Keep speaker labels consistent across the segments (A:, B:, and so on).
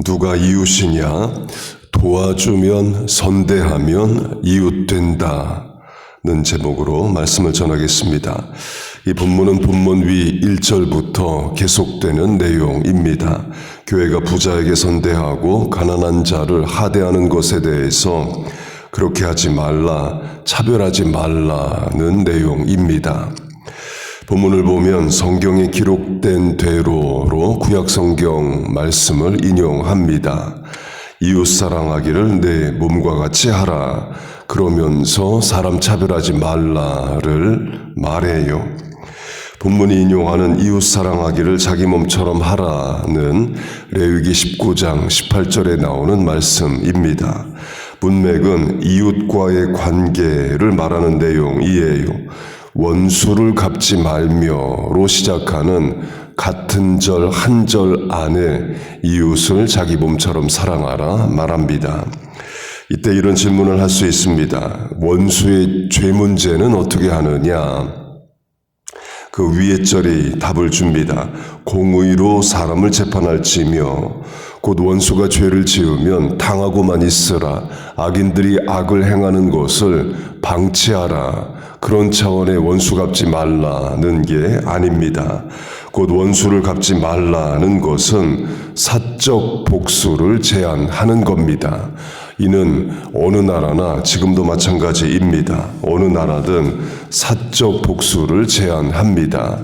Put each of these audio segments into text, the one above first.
A: 누가 이웃이냐? 도와주면 선대하면 이웃 된다는 제목으로 말씀을 전하겠습니다. 이 본문은 본문 위 1절부터 계속되는 내용입니다. 교회가 부자에게 선대하고 가난한 자를 하대하는 것에 대해서 그렇게 하지 말라, 차별하지 말라는 내용입니다. 본문을 보면 성경에 기록된 대로로 구약성경 말씀을 인용합니다. 이웃 사랑하기를 내 몸과 같이 하라. 그러면서 사람 차별하지 말라를 말해요. 본문이 인용하는 이웃 사랑하기를 자기 몸처럼 하라는 레위기 19장 18절에 나오는 말씀입니다. 문맥은 이웃과의 관계를 말하는 내용이에요. 원수를 갚지 말며로 시작하는 같은 절 한 절 안에 이웃을 자기 몸처럼 사랑하라 말합니다. 이때 이런 질문을 할 수 있습니다. 원수의 죄 문제는 어떻게 하느냐? 그 위에 절이 답을 줍니다. 공의로 사람을 재판할지며 곧 원수가 죄를 지으면 당하고만 있으라. 악인들이 악을 행하는 것을 방치하라. 그런 차원의 원수 갚지 말라는 게 아닙니다. 곧 원수를 갚지 말라는 것은 사적 복수를 제한하는 겁니다. 이는 어느 나라나 지금도 마찬가지입니다. 어느 나라든 사적 복수를 제한합니다.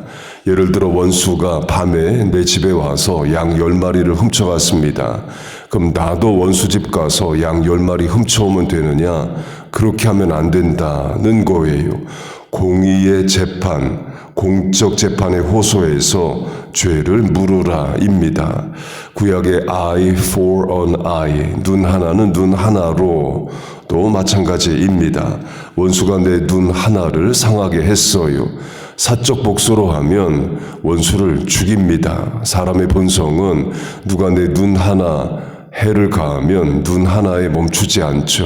A: 예를 들어 원수가 밤에 내 집에 와서 양 10마리를 훔쳐갔습니다. 그럼 나도 원수 집 가서 양 10마리 훔쳐오면 되느냐? 그렇게 하면 안 된다는 거예요. 공의의 재판, 공적 재판에 호소해서 죄를 물으라입니다. 구약의 eye for an eye, 눈 하나는 눈 하나로 또 마찬가지입니다. 원수가 내 눈 하나를 상하게 했어요. 사적 복수로 하면 원수를 죽입니다. 사람의 본성은 누가 내 눈 하나 해를 가하면 눈 하나에 멈추지 않죠.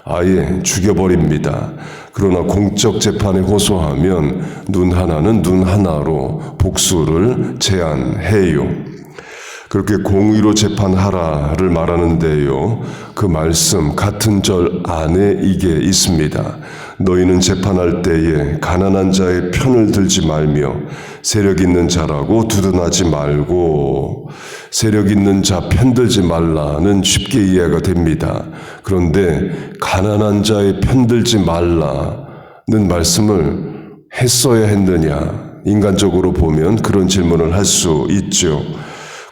A: 아예 죽여버립니다. 그러나 공적 재판에 호소하면 눈 하나는 눈 하나로 복수를 제한해요. 그렇게 공의로 재판하라를 말하는데요. 그 말씀 같은 절 안에 이게 있습니다. 너희는 재판할 때에 가난한 자의 편을 들지 말며 세력 있는 자라고 두둔하지 말고, 세력 있는 자 편들지 말라는 쉽게 이해가 됩니다. 그런데 가난한 자의 편들지 말라는 말씀을 했어야 했느냐? 인간적으로 보면 그런 질문을 할 수 있죠.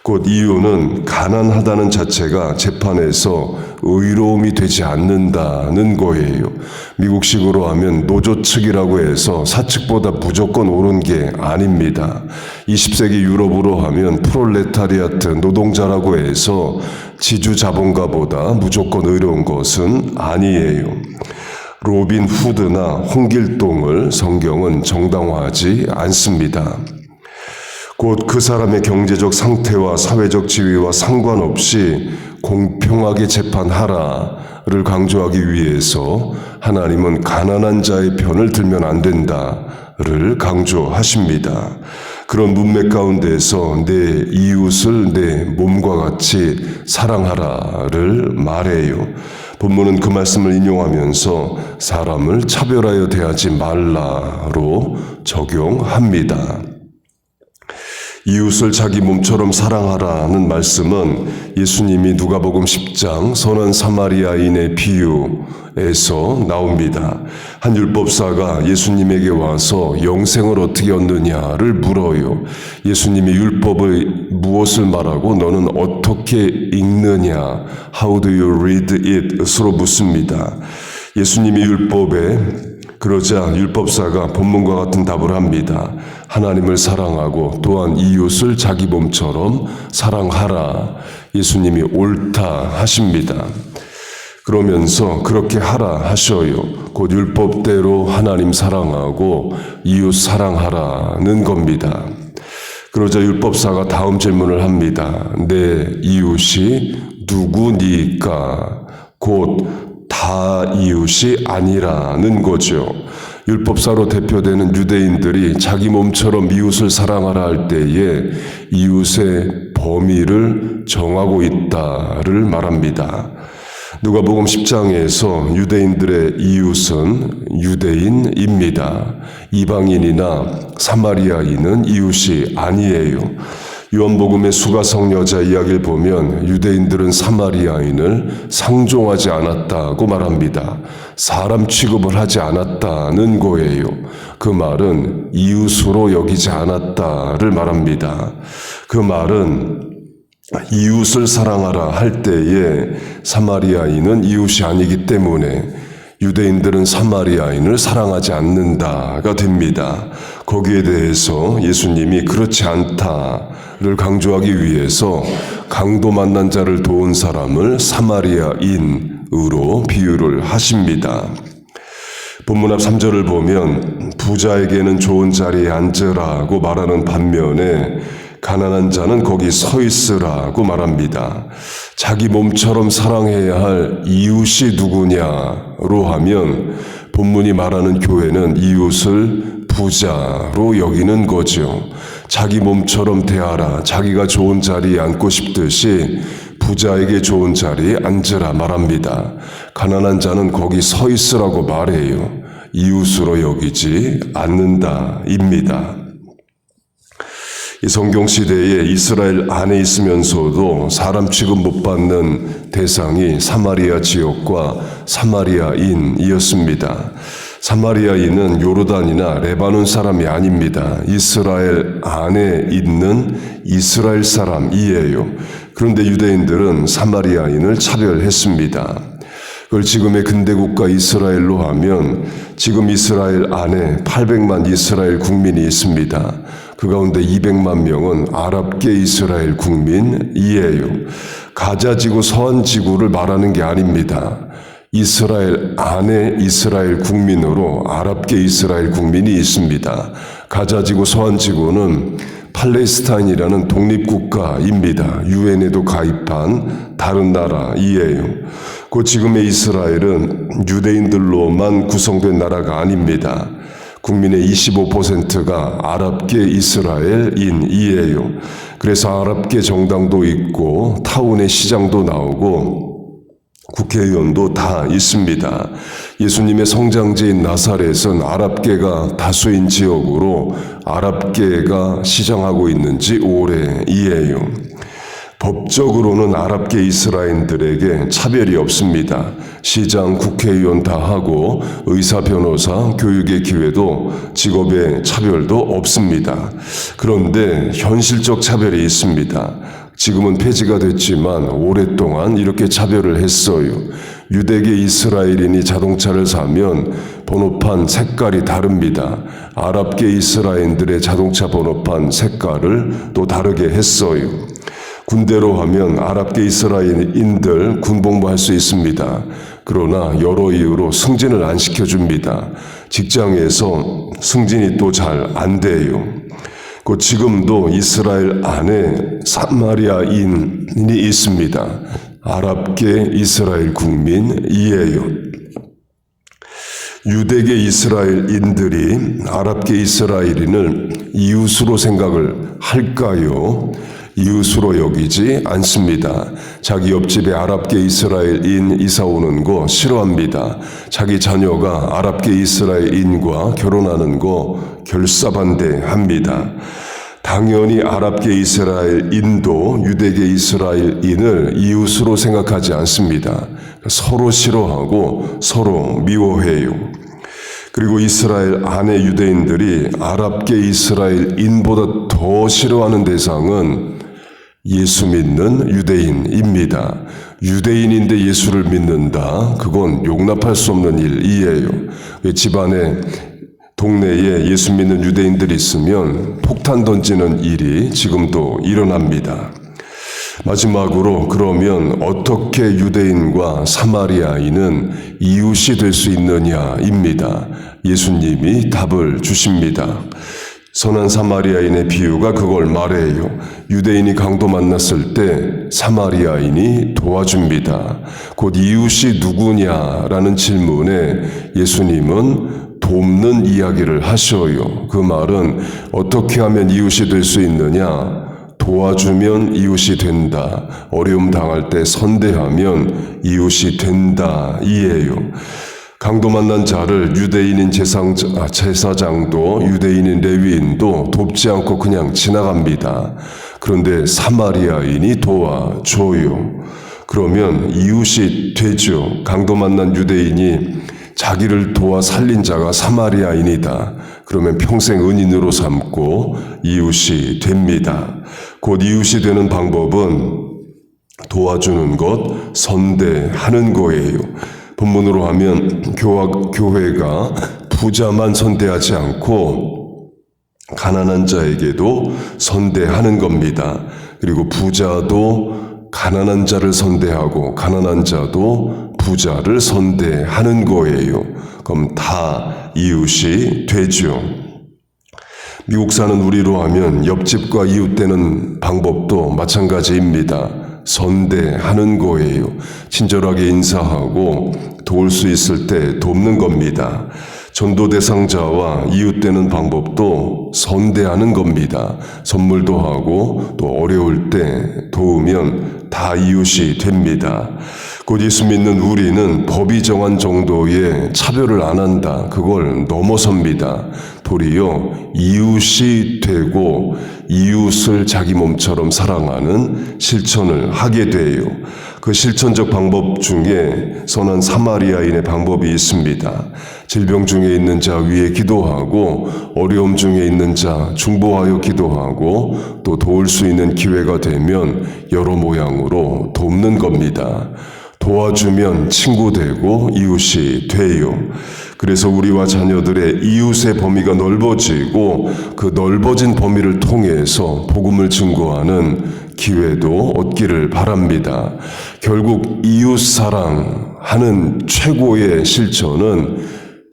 A: 곧 이유는 가난하다는 자체가 재판에서 의로움이 되지 않는다는 거예요. 미국식으로 하면 노조 측이라고 해서 사측보다 무조건 옳은 게 아닙니다. 20세기 유럽으로 하면 프롤레타리아트 노동자라고 해서 지주자본가보다 무조건 의로운 것은 아니에요. 로빈 후드나 홍길동을 성경은 정당화하지 않습니다. 곧 그 사람의 경제적 상태와 사회적 지위와 상관없이 공평하게 재판하라를 강조하기 위해서 하나님은 가난한 자의 편을 들면 안 된다를 강조하십니다. 그런 문맥 가운데서 내 이웃을 내 몸과 같이 사랑하라를 말해요. 본문은 그 말씀을 인용하면서 사람을 차별하여 대하지 말라로 적용합니다. 이웃을 자기 몸처럼 사랑하라는 말씀은 예수님이 누가복음 10장 선한 사마리아인의 비유에서 나옵니다. 한 율법사가 예수님에게 와서 영생을 어떻게 얻느냐를 물어요. 예수님이 율법의 무엇을 말하고 너는 어떻게 읽느냐? How do you read it? 스로 묻습니다. 예수님이 율법에 그러자 율법사가 본문과 같은 답을 합니다. 하나님을 사랑하고 또한 이웃을 자기 몸처럼 사랑하라. 예수님이 옳다 하십니다. 그러면서 그렇게 하라 하셔요. 곧 율법대로 하나님 사랑하고 이웃 사랑하라는 겁니다. 그러자 율법사가 다음 질문을 합니다. 내 이웃이 누구니까? 곧 다 이웃이 아니라는 거죠. 율법사로 대표되는 유대인들이 자기 몸처럼 이웃을 사랑하라 할 때에 이웃의 범위를 정하고 있다를 말합니다. 누가복음 10장에서 유대인들의 이웃은 유대인입니다. 이방인이나 사마리아인은 이웃이 아니에요. 요한복음의 수가성 여자 이야기를 보면 유대인들은 사마리아인을 상종하지 않았다고 말합니다. 사람 취급을 하지 않았다는 거예요. 그 말은 이웃으로 여기지 않았다를 말합니다. 그 말은 이웃을 사랑하라 할 때에 사마리아인은 이웃이 아니기 때문에 유대인들은 사마리아인을 사랑하지 않는다가 됩니다. 거기에 대해서 예수님이 그렇지 않다를 강조하기 위해서 강도 만난 자를 도운 사람을 사마리아인으로 비유를 하십니다. 본문 앞 3절을 보면 부자에게는 좋은 자리에 앉으라고 말하는 반면에 가난한 자는 거기 서 있으라고 말합니다. 자기 몸처럼 사랑해야 할 이웃이 누구냐로 하면 본문이 말하는 교회는 이웃을 부자로 여기는 거죠. 자기 몸처럼 대하라. 자기가 좋은 자리에 앉고 싶듯이 부자에게 좋은 자리에 앉으라 말합니다. 가난한 자는 거기 서 있으라고 말해요. 이웃으로 여기지 않는다입니다. 이 성경시대에 이스라엘 안에 있으면서도 사람 취급 못 받는 대상이 사마리아 지역과 사마리아인이었습니다. 사마리아인은 요르단이나 레바논 사람이 아닙니다. 이스라엘 안에 있는 이스라엘 사람이에요. 그런데 유대인들은 사마리아인을 차별했습니다. 그걸 지금의 근대국가 이스라엘로 하면 지금 이스라엘 안에 800만 이스라엘 국민이 있습니다. 그 가운데 200만 명은 아랍계 이스라엘 국민이에요. 가자지구 서안지구를 말하는 게 아닙니다. 이스라엘 안에 이스라엘 국민으로 아랍계 이스라엘 국민이 있습니다. 가자지구 서안지구는 팔레스타인이라는 독립국가입니다. 유엔에도 가입한 다른 나라이에요. 그 지금의 이스라엘은 유대인들로만 구성된 나라가 아닙니다. 국민의 25%가 아랍계 이스라엘인이에요. 그래서 아랍계 정당도 있고 타운의 시장도 나오고 국회의원도 다 있습니다. 예수님의 성장지인 나사렛은 아랍계가 다수인 지역으로 아랍계가 시장하고 있는 지 오래이에요. 법적으로는 아랍계 이스라엘인들에게 차별이 없습니다. 시장, 국회의원 다 하고 의사, 변호사, 교육의 기회도 직업의 차별도 없습니다. 그런데 현실적 차별이 있습니다. 지금은 폐지가 됐지만 오랫동안 이렇게 차별을 했어요. 유대계 이스라엘인이 자동차를 사면 번호판 색깔이 다릅니다. 아랍계 이스라엘인들의 자동차 번호판 색깔을 또 다르게 했어요. 군대로 하면 아랍계 이스라엘인들 군복무할 수 있습니다. 그러나 여러 이유로 승진을 안 시켜줍니다. 직장에서 승진이 또 잘 안 돼요. 지금도 이스라엘 안에 사마리아인이 있습니다. 아랍계 이스라엘 국민이에요. 유대계 이스라엘인들이 아랍계 이스라엘인을 이웃으로 생각을 할까요? 이웃으로 여기지 않습니다. 자기 옆집에 아랍계 이스라엘인 이사 오는 거 싫어합니다. 자기 자녀가 아랍계 이스라엘인과 결혼하는 거 결사반대합니다. 당연히 아랍계 이스라엘인도 유대계 이스라엘인을 이웃으로 생각하지 않습니다. 서로 싫어하고 서로 미워해요. 그리고 이스라엘 안의 유대인들이 아랍계 이스라엘인보다 더 싫어하는 대상은 예수 믿는 유대인입니다. 유대인인데 예수를 믿는다. 그건 용납할 수 없는 일이에요. 집안에 동네에 예수 믿는 유대인들이 있으면 폭탄 던지는 일이 지금도 일어납니다. 마지막으로 그러면 어떻게 유대인과 사마리아인은 이웃이 될 수 있느냐입니다. 예수님이 답을 주십니다. 선한 사마리아인의 비유가 그걸 말해요. 유대인이 강도 만났을 때 사마리아인이 도와줍니다. 곧 이웃이 누구냐라는 질문에 예수님은 돕는 이야기를 하셔요. 그 말은 어떻게 하면 이웃이 될 수 있느냐? 도와주면 이웃이 된다. 어려움 당할 때 선대하면 이웃이 된다. 이에요. 강도 만난 자를 유대인인 제사장도 유대인인 레위인도 돕지 않고 그냥 지나갑니다. 그런데 사마리아인이 도와줘요. 그러면 이웃이 되죠. 강도 만난 유대인이 자기를 도와 살린 자가 사마리아인이다. 그러면 평생 은인으로 삼고 이웃이 됩니다. 곧 이웃이 되는 방법은 도와주는 것, 선대하는 거예요. 본문으로 하면 교회가 부자만 선대하지 않고 가난한 자에게도 선대하는 겁니다. 그리고 부자도 가난한 자를 선대하고 가난한 자도 부자를 선대하는 거예요. 그럼 다 이웃이 되죠. 미국 사는 우리로 하면 옆집과 이웃되는 방법도 마찬가지입니다. 선대하는 거예요. 친절하게 인사하고 도울 수 있을 때 돕는 겁니다. 전도 대상자와 이웃되는 방법도 선대하는 겁니다. 선물도 하고 또 어려울 때 도우면 다 이웃이 됩니다. 곧 예수 믿는 우리는 법이 정한 정도의 차별을 안 한다. 그걸 넘어섭니다. 도리어 이웃이 되고 이웃을 자기 몸처럼 사랑하는 실천을 하게 돼요. 그 실천적 방법 중에 선한 사마리아인의 방법이 있습니다. 질병 중에 있는 자 위에 기도하고 어려움 중에 있는 자 중보하여 기도하고 또 도울 수 있는 기회가 되면 여러 모양으로 돕는 겁니다. 도와주면 친구 되고 이웃이 돼요. 그래서 우리와 자녀들의 이웃의 범위가 넓어지고 그 넓어진 범위를 통해서 복음을 증거하는 기회도 얻기를 바랍니다. 결국 이웃 사랑하는 최고의 실천은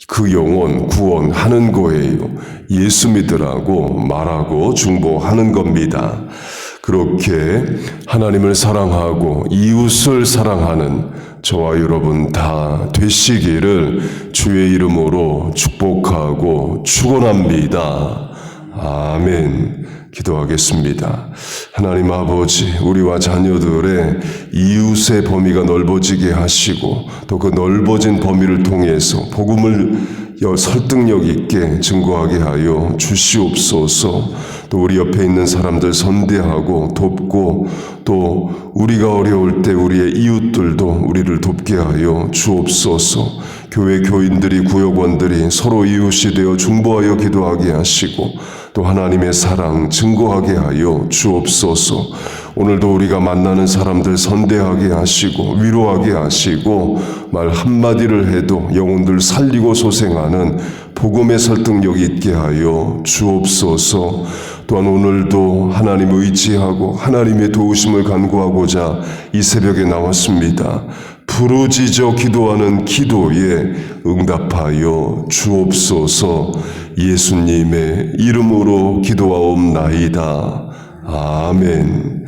A: 그 영혼 구원하는 거예요. 예수 믿으라고 말하고 중보하는 겁니다. 그렇게 하나님을 사랑하고 이웃을 사랑하는 저와 여러분 다 되시기를 주의 이름으로 축복하고 축원합니다. 아멘. 기도하겠습니다. 하나님 아버지, 우리와 자녀들의 이웃의 범위가 넓어지게 하시고 또 그 넓어진 범위를 통해서 복음을 설득력 있게 증거하게 하여 주시옵소서. 또 우리 옆에 있는 사람들 선대하고 돕고 또 우리가 어려울 때 우리의 이웃들도 우리를 돕게 하여 주옵소서. 교회 교인들이 구역원들이 서로 이웃이 되어 중보하여 기도하게 하시고 또 하나님의 사랑 증거하게 하여 주옵소서. 오늘도 우리가 만나는 사람들 선대하게 하시고 위로하게 하시고 말 한마디를 해도 영혼들 살리고 소생하는 복음의 설득력 있게 하여 주옵소서. 또한 오늘도 하나님 의지하고 하나님의 도우심을 간구하고자 이 새벽에 나왔습니다. 부르짖어 기도하는 기도에 응답하여 주옵소서. 예수님의 이름으로 기도하옵나이다. 아멘.